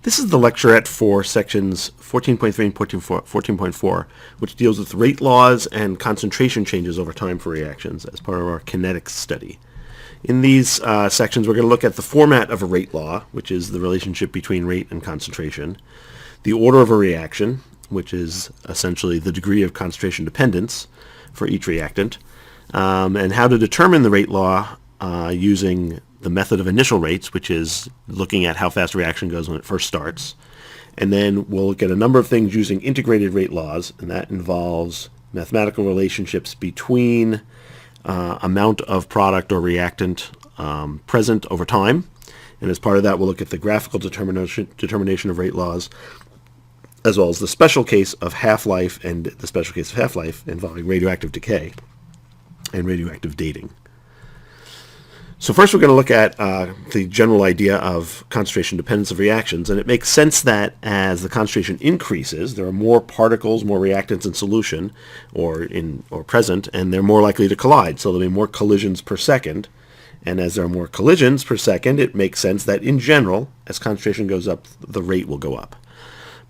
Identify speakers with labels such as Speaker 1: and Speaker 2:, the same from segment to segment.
Speaker 1: This is the lecturette for sections 14.3 and 14.4, which deals with rate laws and concentration changes over time for reactions as part of our kinetics study. In these sections, we're going to look at the format of a rate law, which is the relationship between rate and concentration, the order of a reaction, which is essentially the degree of concentration dependence for each reactant, and how to determine the rate law using the method of initial rates, which is looking at how fast a reaction goes when it first starts. And then we'll look at a number of things using integrated rate laws, and that involves mathematical relationships between amount of product or reactant present over time. And as part of that, we'll look at the graphical determination of rate laws, as well as the special case of half-life and the special case of half-life involving radioactive decay and radioactive dating. So first we're going to look at the general idea of concentration dependence of reactions, and it makes sense that as the concentration increases, there are more particles, more reactants in solution or present, and they're more likely to collide, so there'll be more collisions per second. And as there are more collisions per second, it makes sense that in general, as concentration goes up, the rate will go up.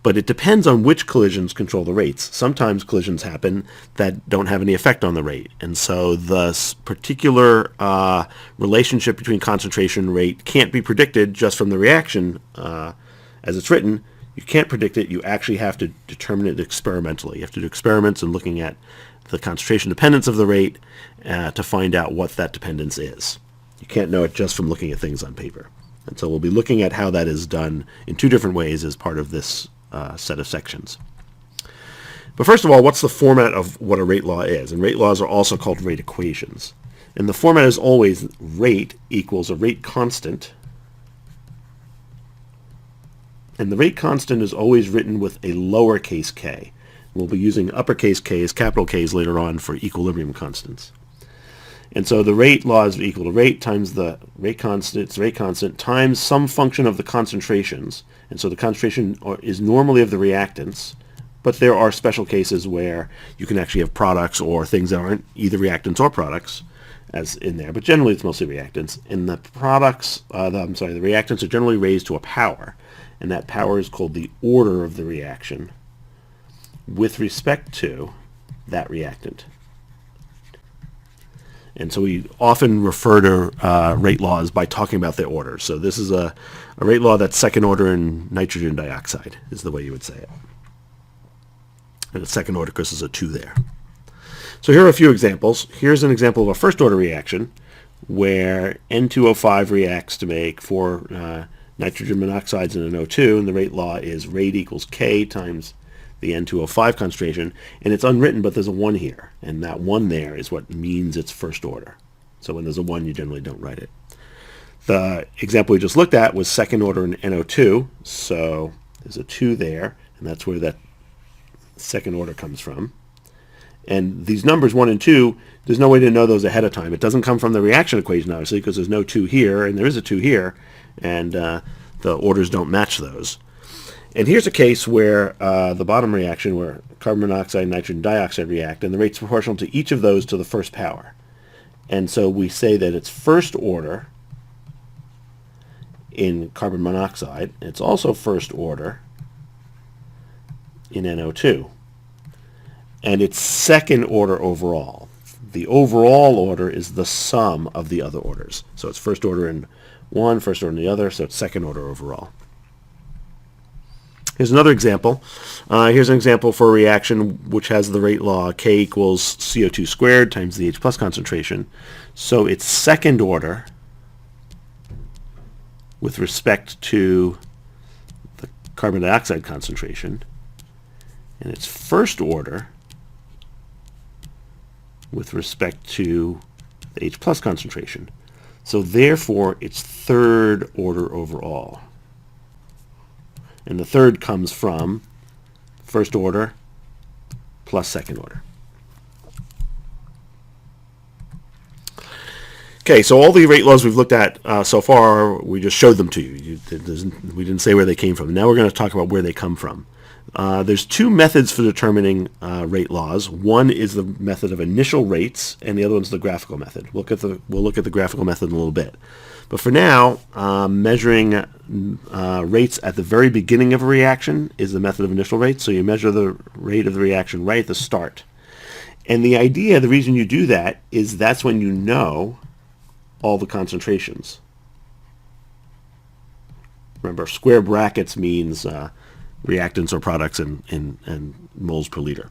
Speaker 1: But it depends on which collisions control the rates. Sometimes collisions happen that don't have any effect on the rate. And so the particular relationship between concentration and rate can't be predicted just from the reaction as it's written. You can't predict it. You actually have to determine it experimentally. You have to do experiments and looking at the concentration dependence of the rate to find out what that dependence is. You can't know it just from looking at things on paper. And so we'll be looking at how that is done in two different ways as part of this set of sections. But first of all, what's the format of what a rate law is? And rate laws are also called rate equations. And the format is always rate equals a rate constant. And the rate constant is always written with a lowercase k. We'll be using uppercase k's, capital K's later on for equilibrium constants. And so the rate law is equal to rate times the rate constant, it's rate constant, times some function of the concentrations. And so the concentration is normally of the reactants, but there are special cases where you can actually have products or things that aren't either reactants or products as in there, but generally it's mostly reactants. And the products, the reactants are generally raised to a power, and that power is called the order of the reaction with respect to that reactant. And so we often refer to rate laws by talking about their order. So this is a rate law that's second order in nitrogen dioxide, is the way you would say it. And it's second order because there's a 2 there. So here are a few examples. Here's an example of a first order reaction where N2O5 reacts to make 4 nitrogen monoxides and an O2, and the rate law is rate equals K times the N2O5 concentration, and it's unwritten, but there's a 1 here, and that 1 there is what means it's first order. So when there's a 1, you generally don't write it. The example we just looked at was second order in NO2, so there's a 2 there, and that's where that second order comes from. And these numbers 1 and 2, there's no way to know those ahead of time. It doesn't come from the reaction equation, obviously, because there's no 2 here, and there is a 2 here, and the orders don't match those. And here's a case where the bottom reaction, where carbon monoxide and nitrogen dioxide react, and the rate's proportional to each of those to the first power. And so we say that it's first order in carbon monoxide. It's also first order in NO2. And it's second order overall. The overall order is the sum of the other orders. So it's first order in one, first order in the other, so it's second order overall. Here's another example. Here's an example for a reaction which has the rate law K equals CO2 squared times the H plus concentration. So it's second order with respect to the carbon dioxide concentration, and it's first order with respect to the H plus concentration. So therefore, it's third order overall. And the third comes from first order plus second order. Okay, so all the rate laws we've looked at so far, we just showed them to you. We didn't say where they came from. Now we're going to talk about where they come from. There's 2 methods for determining rate laws. One is the method of initial rates, and the other one's the graphical method. We'll look at the graphical method in a little bit. But for now, measuring rates at the very beginning of a reaction is the method of initial rate. So you measure the rate of the reaction right at the start. And the idea, the reason you do that is that's when you know all the concentrations. Remember, square brackets means reactants or products in moles per liter.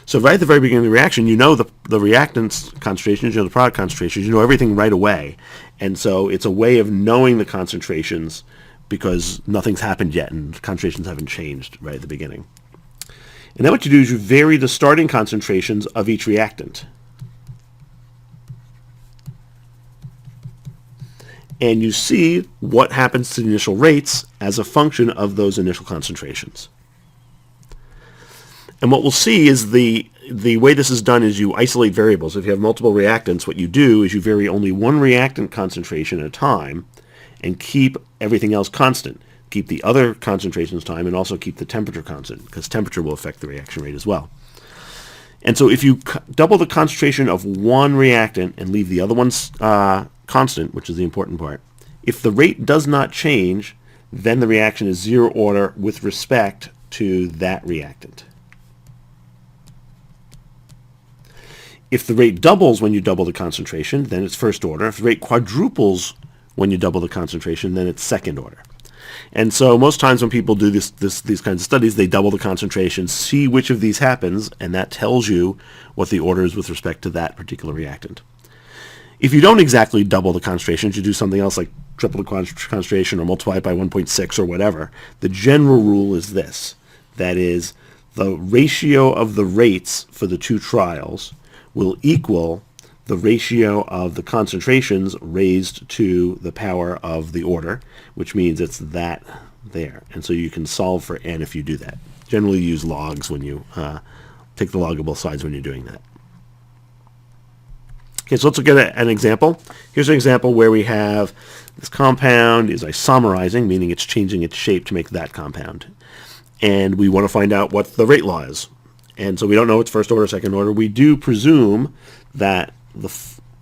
Speaker 1: So right at the very beginning of the reaction, you know the reactants concentrations, you know the product concentrations, you know everything right away. And so it's a way of knowing the concentrations because nothing's happened yet and concentrations haven't changed right at the beginning. And then what you do is you vary the starting concentrations of each reactant. And you see what happens to the initial rates as a function of those initial concentrations. And what we'll see is the way this is done is you isolate variables. If you have multiple reactants, what you do is you vary only one reactant concentration at a time and keep everything else constant. Keep the other concentrations time and also keep the temperature constant because temperature will affect the reaction rate as well. And so if you double the concentration of one reactant and leave the other ones constant, which is the important part, if the rate does not change, then the reaction is zero order with respect to that reactant. If the rate doubles when you double the concentration, then it's first order. If the rate quadruples when you double the concentration, then it's second order. And so most times when people do these kinds of studies, they double the concentration, see which of these happens, and that tells you what the order is with respect to that particular reactant. If you don't exactly double the concentrations, you do something else like triple the concentration or multiply it by 1.6 or whatever, the general rule is this. That is, the ratio of the rates for the two trials will equal the ratio of the concentrations raised to the power of the order, which means it's that there. And so you can solve for n if you do that. Generally use logs when you take the log of both sides when you're doing that. Okay, so let's look at an example. Here's an example where we have this compound is isomerizing, meaning it's changing its shape to make that compound. And we want to find out what the rate law is. And so we don't know it's first order or second order. We do presume that the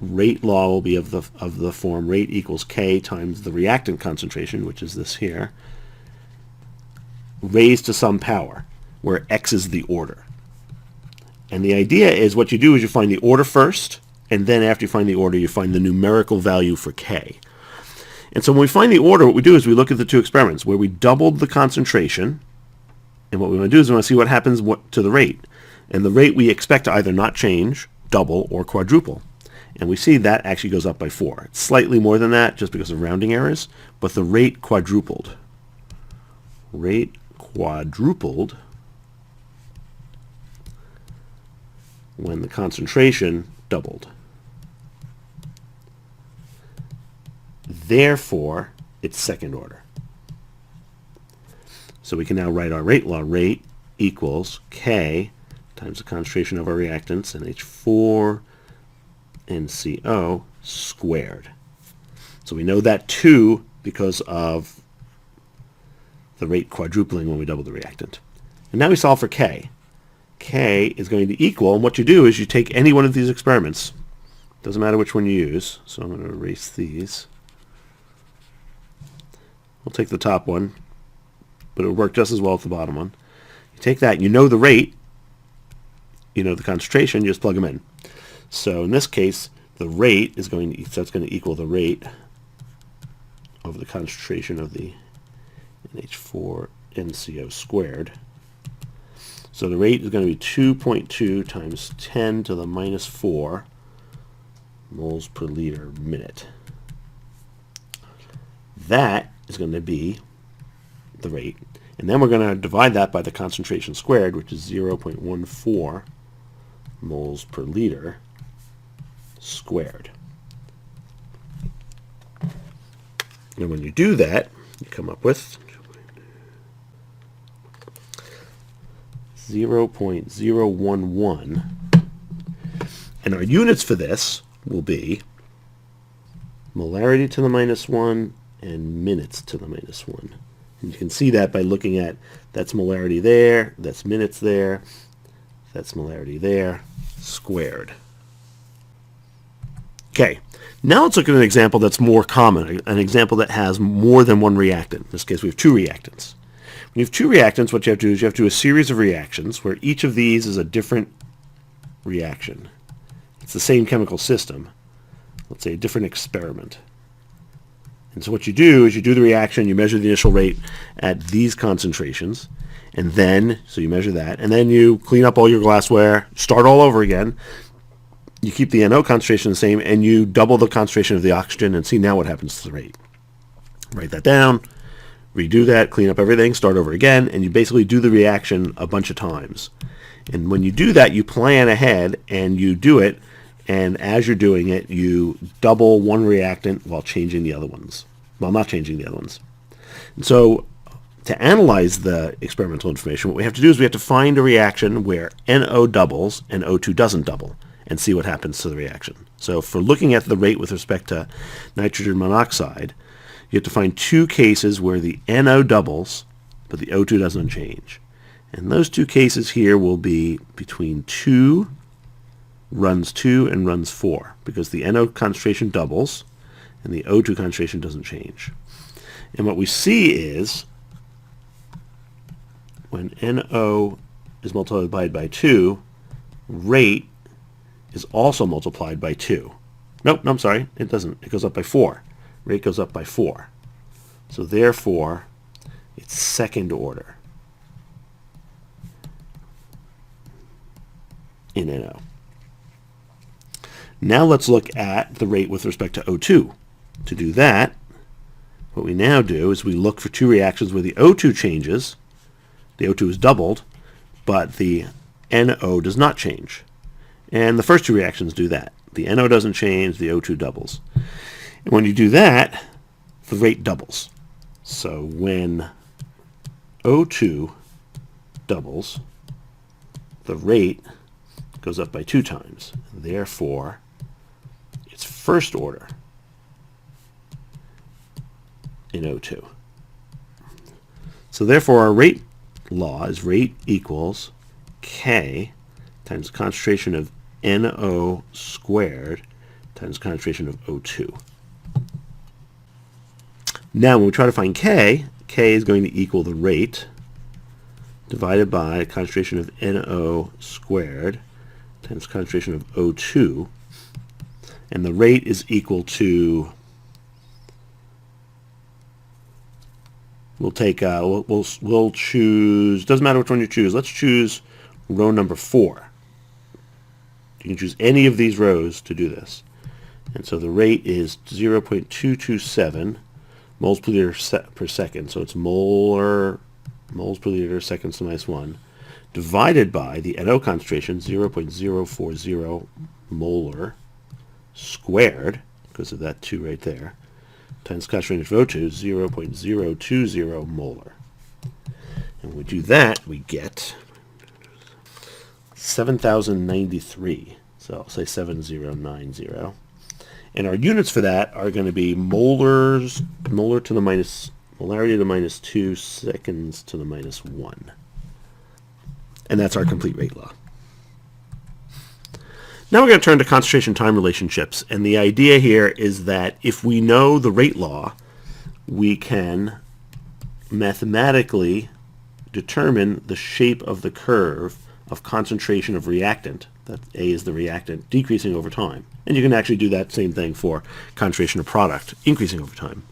Speaker 1: rate law will be of the form rate equals K times the reactant concentration, which is this here, raised to some power, where X is the order. And the idea is what you do is you find the order first, and then after you find the order, you find the numerical value for K. And so when we find the order, what we do is we look at the two experiments where we doubled the concentration. And what we want to do is we want to see what happens to the rate. And the rate we expect to either not change, double, or quadruple. And we see that actually goes up by 4. It's slightly more than that just because of rounding errors, but the rate quadrupled. Rate quadrupled when the concentration doubled. Therefore, it's second order. So we can now write our rate law. Rate equals K times the concentration of our reactants, NH4 NCO squared. So we know that too because of the rate quadrupling when we double the reactant. And now we solve for K. K is going to equal, and what you do is you take any one of these experiments. Doesn't matter which one you use. So I'm going to erase these. We'll take the top one, but it'll work just as well as the bottom one. You take that, you know the rate, you know the concentration, you just plug them in. So in this case, the rate is going to, so that's going to equal the rate of the concentration of the NH4 NCO squared. So the rate is going to be 2.2 times 10 to the minus 4 moles per liter minute. That is going to be the rate. And then we're going to divide that by the concentration squared, which is 0.14 moles per liter squared. And when you do that, you come up with 0.011. And our units for this will be molarity to the minus 1 and minutes to the minus 1. And you can see that by looking at that's molarity there, that's minutes there, that's molarity there, squared. Okay, now let's look at an example that's more common, an example that has more than one reactant. In this case, we have two reactants. When you have two reactants, what you have to do is you have to do a series of reactions where each of these is a different reaction. It's the same chemical system. Let's say a different experiment. And so what you do is you do the reaction, you measure the initial rate at these concentrations, and then, so you measure that, and then you clean up all your glassware, start all over again. You keep the NO concentration the same, and you double the concentration of the oxygen, and see now what happens to the rate. Write that down, redo that, clean up everything, start over again, and you basically do the reaction a bunch of times. And when you do that, you plan ahead, and you do it, and as you're doing it, you double one reactant while changing the other ones, while not changing the other ones. And so to analyze the experimental information, what we have to do is we have to find a reaction where NO doubles and O2 doesn't double, and see what happens to the reaction. So for looking at the rate with respect to nitrogen monoxide, you have to find two cases where the NO doubles, but the O2 doesn't change. And those two cases here will be between runs 2 and runs 4, because the NO concentration doubles and the O2 concentration doesn't change. And what we see is when NO is multiplied by 2, rate is also multiplied by 2. Nope, no, I'm sorry, it doesn't. It goes up by 4. Rate goes up by 4. So therefore, it's second order in NO. Now let's look at the rate with respect to O2. To do that, what we now do is we look for two reactions where the O2 changes, the O2 is doubled, but the NO does not change. And the first two reactions do that. The NO doesn't change, the O2 doubles. And when you do that, the rate doubles. So when O2 doubles, the rate goes up by 2 times. Therefore, it's first order in O2. So therefore, our rate law is rate equals K times the concentration of NO squared times concentration of O2. Now when we try to find K, K is going to equal the rate divided by the concentration of NO squared times concentration of O2, and the rate is equal to, we'll choose, doesn't matter which one you choose, let's choose row number 4. You can choose any of these rows to do this. And so the rate is 0.227 moles per liter per second. So it's moles per liter seconds to the minus 1, divided by the NO concentration, 0.040 molar squared, because of that 2 right there, times concentration of O2, 0.020 molar. And when we do that, we get 7,093. So I'll say 7090. And our units for that are going to be molarity to the minus 2, seconds to the minus 1. And that's our complete rate law. Now we're going to turn to concentration time relationships. And the idea here is that if we know the rate law, we can mathematically determine the shape of the curve of concentration of reactant, that A is the reactant, decreasing over time. And you can actually do that same thing for concentration of product, increasing over time.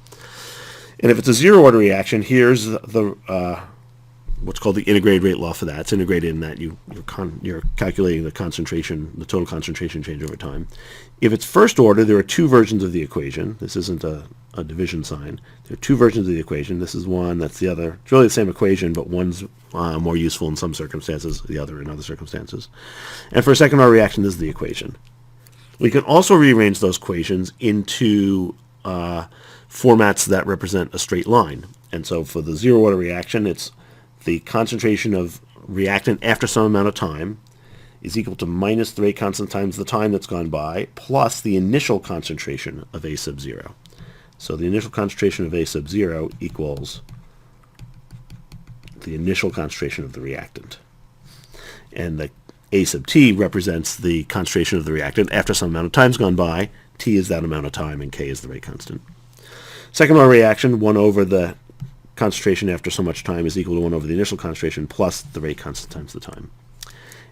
Speaker 1: And if it's a zero order reaction, here's the what's called the integrated rate law for that. It's integrated in that you're calculating the concentration, the total concentration change over time. If it's first order, there are two versions of the equation. This isn't a division sign. There are two versions of the equation. This is one, that's the other. It's really the same equation, but one's more useful in some circumstances, the other in other circumstances. And for a second order reaction, this is the equation. We can also rearrange those equations into formats that represent a straight line. And so for the zero order reaction, it's the concentration of reactant after some amount of time is equal to minus the rate constant times the time that's gone by plus the initial concentration of A sub 0. So the initial concentration of A sub 0 equals the initial concentration of the reactant. And the A sub T represents the concentration of the reactant after some amount of time's gone by T is that amount of time and K is the rate constant. Second order reaction, 1 over the concentration after so much time is equal to 1 over the initial concentration plus the rate constant times the time.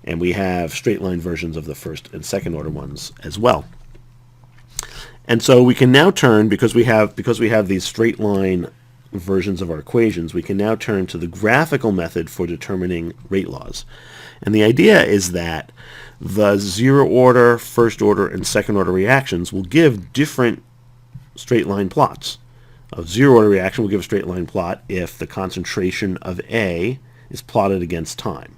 Speaker 1: And we have straight line versions of the first and second order ones as well. And so we can now turn, because we have these straight line versions of our equations, we can now turn to the graphical method for determining rate laws. And the idea is that the zero order, first order, and second order reactions will give different straight line plots. A zero order reaction will give a straight line plot if the concentration of A is plotted against time.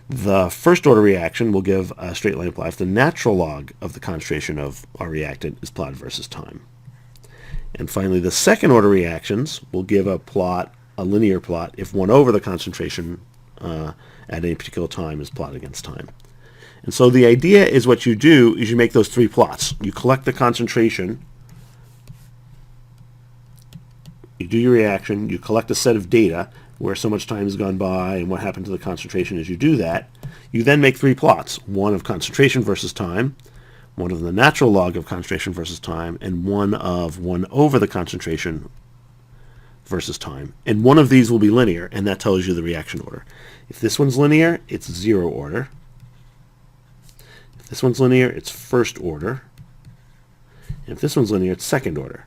Speaker 1: The first order reaction will give a straight line plot if the natural log of the concentration of our reactant is plotted versus time. And finally, the second order reactions will give a linear plot, if 1 over the concentration at any particular time is plotted against time. And so the idea is what you do is you make those 3 plots. You collect the concentration, you do your reaction, you collect a set of data where so much time has gone by and what happened to the concentration as you do that. You then make 3 plots, one of concentration versus time, one of the natural log of concentration versus time, and one of 1 over the concentration versus time. And one of these will be linear, and that tells you the reaction order. If this one's linear, it's zero order. If this one's linear, it's first order. And if this one's linear, it's second order.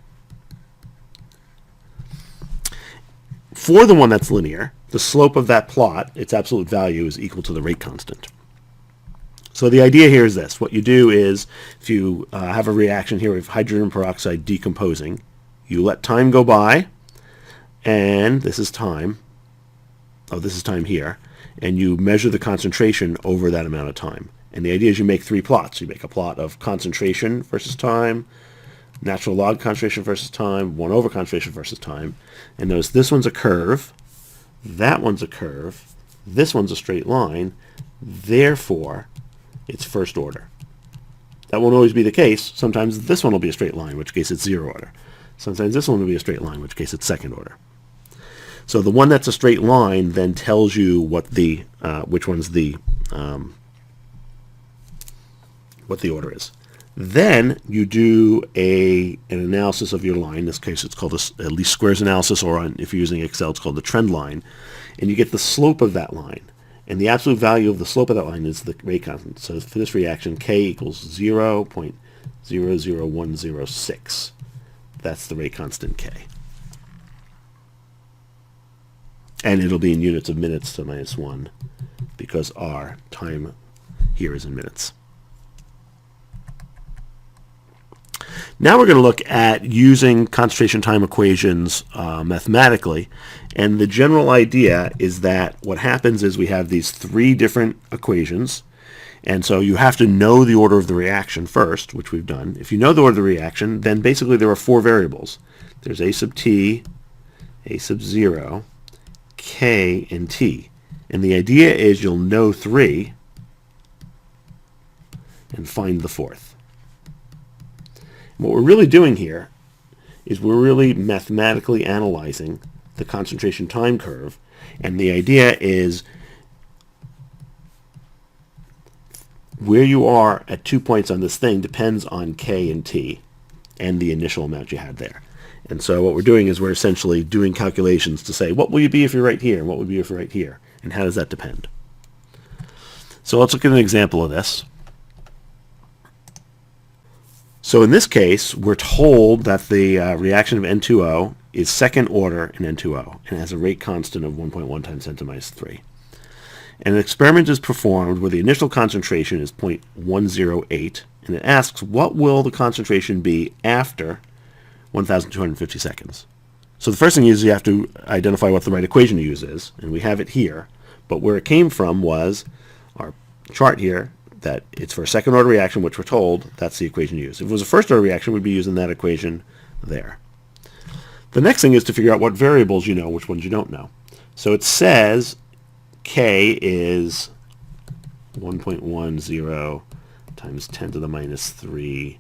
Speaker 1: For the one that's linear, the slope of that plot, its absolute value, is equal to the rate constant. So the idea here is this. What you do is, if you have a reaction here with hydrogen peroxide decomposing, you let time go by, and this is time. Oh, this is time here. And you measure the concentration over that amount of time. And the idea is you make 3 plots. You make a plot of concentration versus time, natural log concentration versus time, 1 over concentration versus time. And notice this one's a curve, that one's a curve, this one's a straight line, therefore it's first order. That won't always be the case. Sometimes this one will be a straight line, in which case it's zero order. Sometimes this one will be a straight line, in which case it's second order. So the one that's a straight line then tells you what the which one's the what the order is. Then you do an analysis of your line. In this case, it's called a least squares analysis, or if you're using Excel, it's called the trend line. And you get the slope of that line. And the absolute value of the slope of that line is the rate constant. So for this reaction, K equals 0.00106. That's the rate constant K. And it'll be in units of minutes to -1 because our time here is in minutes. Now we're going to look at using concentration time equations mathematically. And the general idea is that what happens is we have these 3 different equations. And so you have to know the order of the reaction first, which we've done. If you know the order of the reaction, then basically there are 4 variables. There's A sub t, A sub 0, K, and T. And the idea is you'll know 3 and find the 4th. What we're really doing here is we're really mathematically analyzing the concentration time curve, and the idea is where you are at 2 points on this thing depends on K and T and the initial amount you had there. And so what we're doing is we're essentially doing calculations to say what will you be if you're right here and what would you be if you're right here, and how does that depend. So let's look at an example of this. So in this case, we're told that the reaction of N2O is second order in N2O and has a rate constant of 1.1 times 10 to the minus 3. And an experiment is performed where the initial concentration is 0.108, and it asks what will the concentration be after 1,250 seconds. So the first thing is you have to identify what the right equation to use is, and we have it here. But where it came from was our chart here, that it's for a second order reaction, which we're told that's the equation to use. If it was a first order reaction, we'd be using that equation there. The next thing is to figure out what variables you know, which ones you don't know. So it says K is 1.10 times 10 to the minus 3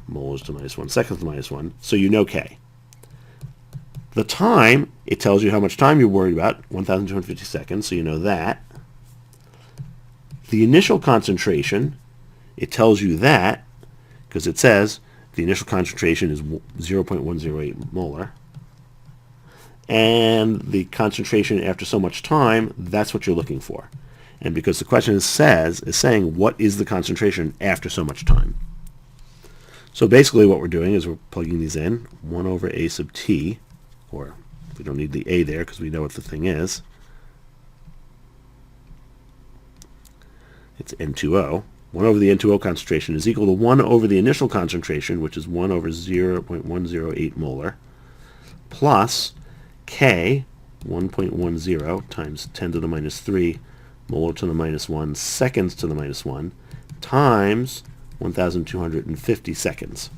Speaker 1: moles to the minus 1 seconds to the minus 1. So you know K. The time, it tells you how much time you're worried about, 1,250 seconds, so you know that. The initial concentration, it tells you that, because it says the initial concentration is 0.108 molar, and the concentration after so much time, that's what you're looking for. And because the question is saying what is the concentration after so much time. So basically what we're doing is we're plugging these in, 1 over A sub t, or we don't need the A there because we know what the thing is. It's N2O. 1 over the N2O concentration is equal to 1 over the initial concentration, which is 1 over 0.108 molar, plus K, 1.10 times 10 to the minus 3 molar to the minus 1 seconds to the minus 1 times 1,250 seconds.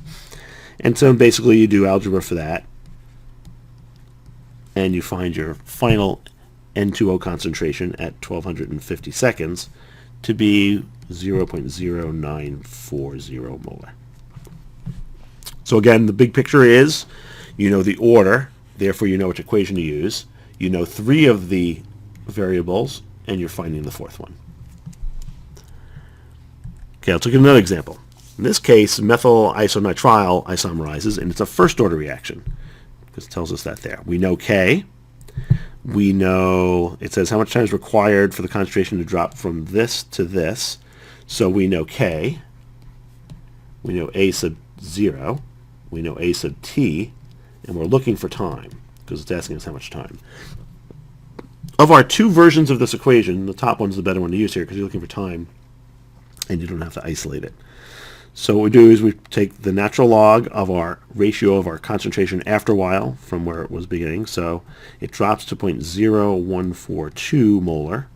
Speaker 1: And so basically you do algebra for that, and you find your final N2O concentration at 1,250 seconds to be 0.0940 molar. So again, the big picture is, you know the order, therefore you know which equation to use. You know 3 of the variables, and you're finding the 4th one. Okay, let's look at another example. In this case, methyl isonitrile isomerizes, and it's a first-order reaction, because it tells us that there. We know K. We know, it says how much time is required for the concentration to drop from this to this. So we know K. We know A sub 0. We know A sub t. And we're looking for time, because it's asking us how much time. Of our 2 versions of this equation, the top one's the better one to use here, because you're looking for time, and you don't have to isolate it. So what we do is we take the natural log of our ratio of our concentration after a while from where it was beginning. So it drops to 0.0142 molar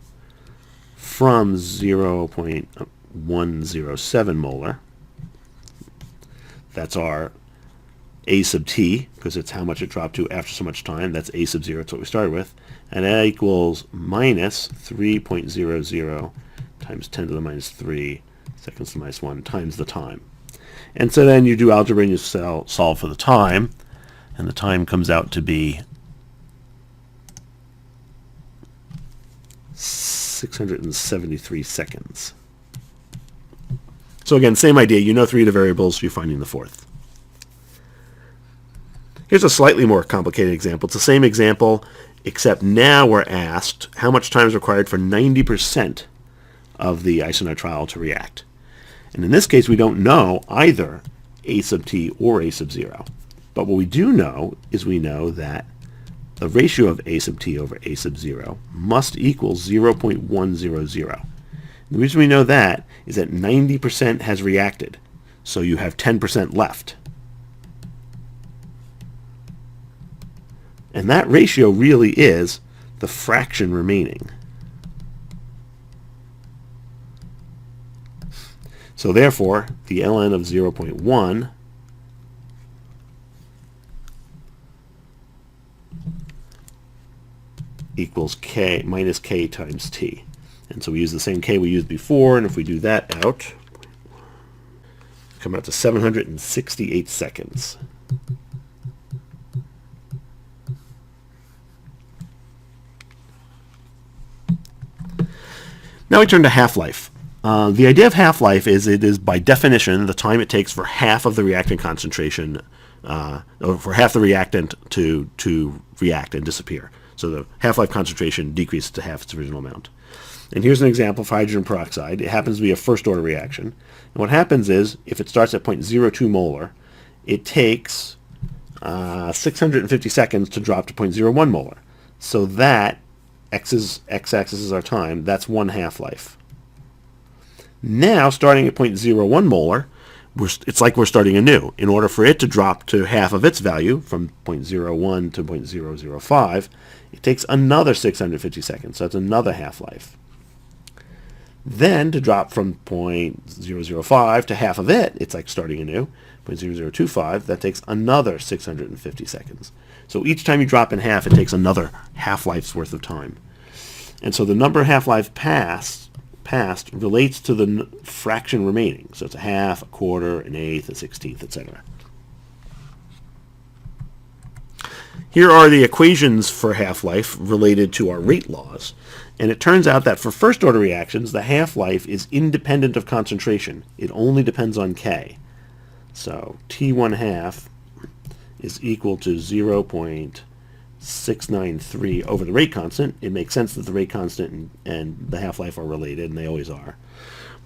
Speaker 1: from 0.107 molar. That's our A sub t, because it's how much it dropped to after so much time. That's A sub 0, that's what we started with. And that equals minus 3.00 times 10 to the minus 3 seconds to the minus 1 times the time. And so then you do algebra and you solve for the time, and the time comes out to be 673 seconds. So again, same idea. You know 3 of the variables, you're finding the 4th. Here's a slightly more complicated example. It's the same example, except now we're asked how much time is required for 90% of the isonitrile to react. And in this case, we don't know either A sub t or A sub 0. But what we do know is we know that the ratio of A sub t over A sub 0 must equal 0.100. The reason we know that is that 90% has reacted, so you have 10% left. And that ratio really is the fraction remaining. So therefore, the ln of 0.1 equals k minus k times t. And so we use the same k we used before, and if we do that out, come out to 768 seconds. Now we turn to half-life. The idea of half-life is it is, by definition, the time it takes for half of the reactant concentration, or for half the reactant to react and disappear. So the half-life concentration decreases to half its original amount. And here's an example for hydrogen peroxide. It happens to be a first-order reaction. And what happens is, if it starts at 0.02 molar, it takes 650 seconds to drop to 0.01 molar. So that, x-axis is our time, that's 1 half-life. Now, starting at 0.01 molar, it's like we're starting anew. In order for it to drop to half of its value, from 0.01 to 0.005, it takes another 650 seconds, so that's another half-life. Then, to drop from 0.005 to half of it, it's like starting anew, 0.0025, that takes another 650 seconds. So each time you drop in half, it takes another half-life's worth of time. And so the number of half-life passed relates to the fraction remaining. So it's a half, a quarter, an eighth, a 16th, etc. Here are the equations for half-life related to our rate laws. And it turns out that for first-order reactions, the half-life is independent of concentration. It only depends on K. So T1/2 is equal to 0.693 over the rate constant. It makes sense that the rate constant and the half-life are related, and they always are.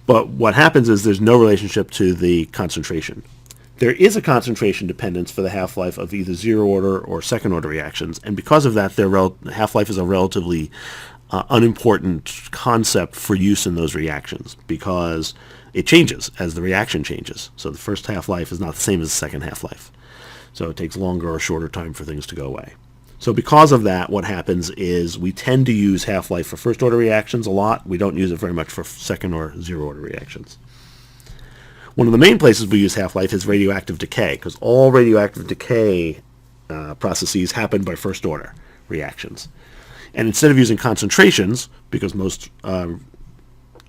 Speaker 1: But what happens is there's no relationship to the concentration. There is a concentration dependence for the half-life of either zero-order or second-order reactions, and because of that, their half-life is a relatively unimportant concept for use in those reactions because it changes as the reaction changes. So the first half-life is not the same as the second half-life. So it takes longer or shorter time for things to go away. So because of that, what happens is we tend to use half-life for first-order reactions a lot. We don't use it very much for second or zero-order reactions. One of the main places we use half-life is radioactive decay, because all radioactive decay processes happen by first-order reactions. And instead of using concentrations, because most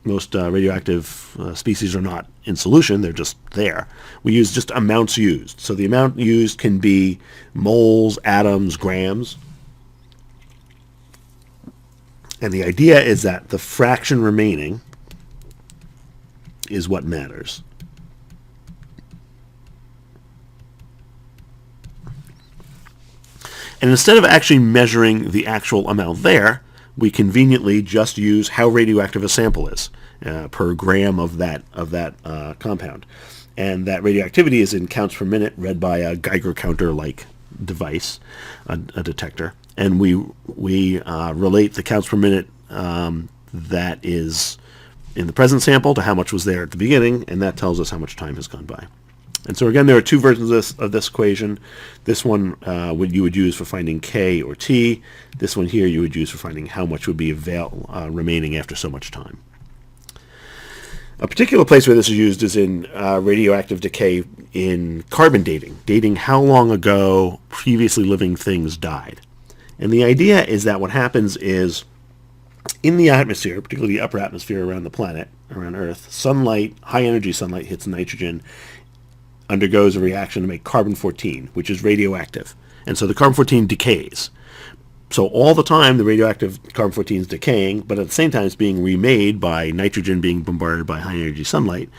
Speaker 1: radioactive species are not in solution, they're just there, we use just amounts used. So the amount used can be moles, atoms, grams. And the idea is that the fraction remaining is what matters. And instead of actually measuring the actual amount there, we conveniently just use how radioactive a sample is per gram of that compound. And that radioactivity is in counts per minute, read by a Geiger counter-like device, a detector. And we relate the counts per minute that is in the present sample to how much was there at the beginning, and that tells us how much time has gone by. And so again, there are two versions of this equation. This one you would use for finding K or T. This one here you would use for finding how much would be remaining after so much time. A particular place where this is used is in radioactive decay in carbon dating how long ago previously living things died. And the idea is that what happens is in the atmosphere, particularly the upper atmosphere around the planet, around Earth, sunlight, high energy sunlight hits nitrogen, undergoes a reaction to make carbon-14, which is radioactive. And so the carbon-14 decays. So all the time the radioactive carbon-14 is decaying, but at the same time it's being remade by nitrogen being bombarded by high-energy sunlight.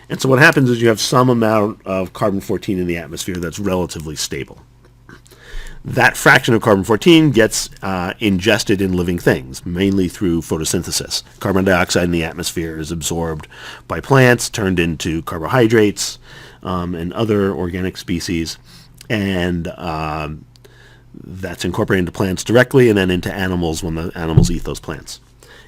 Speaker 1: And so what happens is you have some amount of carbon-14 in the atmosphere that's relatively stable. That fraction of carbon-14 gets ingested in living things, mainly through photosynthesis. Carbon dioxide in the atmosphere is absorbed by plants, turned into carbohydrates, and other organic species, and that's incorporated into plants directly and then into animals when the animals eat those plants.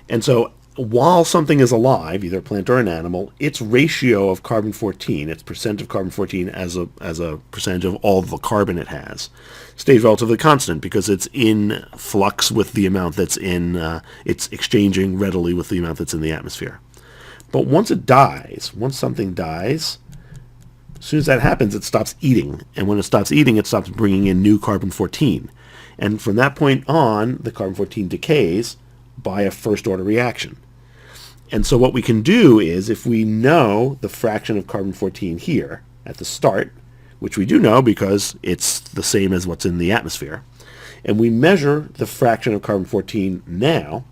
Speaker 1: And so while something is alive, either a plant or an animal, its ratio of carbon-14, its percent of carbon-14 as a percentage of all the carbon it has, stays relatively constant because it's in flux with the amount that's in, it's exchanging readily with the amount that's in the atmosphere. But once it dies, once something dies, as soon as that happens, it stops eating. And when it stops eating, it stops bringing in new carbon-14. And from that point on, the carbon-14 decays by a first-order reaction. And so what we can do is, if we know the fraction of carbon-14 here at the start, which we do know because it's the same as what's in the atmosphere, and we measure the fraction of carbon-14 now,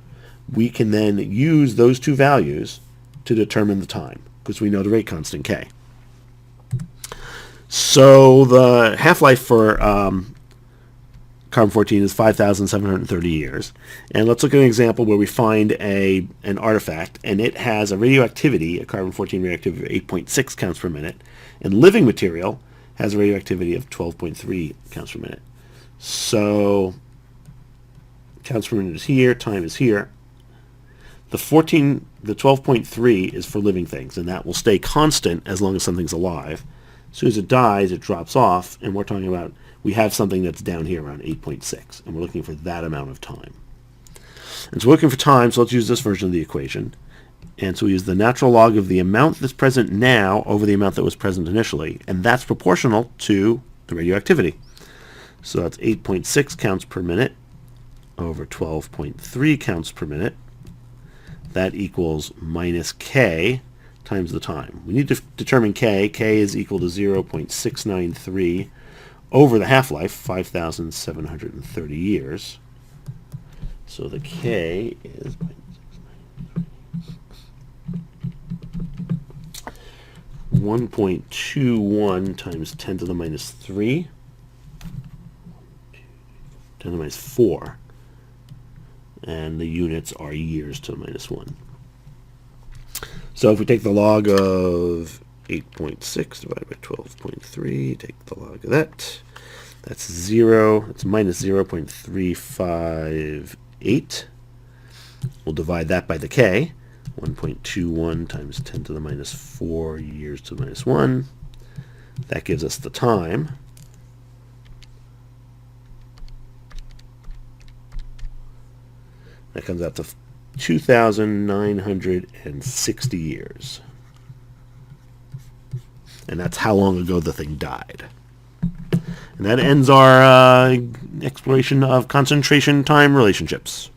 Speaker 1: we can then use those two values to determine the time, because we know the rate constant K. So the half-life for carbon-14 is 5,730 years. And let's look at an example where we find an artifact, and it has a radioactivity, a carbon-14 radioactivity of 8.6 counts per minute, and living material has a radioactivity of 12.3 counts per minute. So counts per minute is here, time is here. The 12.3 is for living things, and that will stay constant as long as something's alive. As soon as it dies, it drops off, and we're talking about, we have something that's down here around 8.6, and we're looking for that amount of time. And so we're looking for time, so let's use this version of the equation. And so we use the natural log of the amount that's present now over the amount that was present initially, and that's proportional to the radioactivity. So that's 8.6 counts per minute over 12.3 counts per minute. That equals minus K times the time. We need to determine K. K is equal to 0.693 over the half-life, 5,730 years. So the K is 1 1.21 times 10 to the minus 3, 10 to the minus 4, and the units are years to the minus 1. So if we take the log of 8.6 divided by 12.3, take the log of that, that's 0, it's minus 0.358. We'll divide that by the k, 1.21 times 10 to the minus 4 years to the minus 1. That gives us the time. That comes out to 2,960 years. And that's how long ago the thing died. And that ends our exploration of concentration time relationships.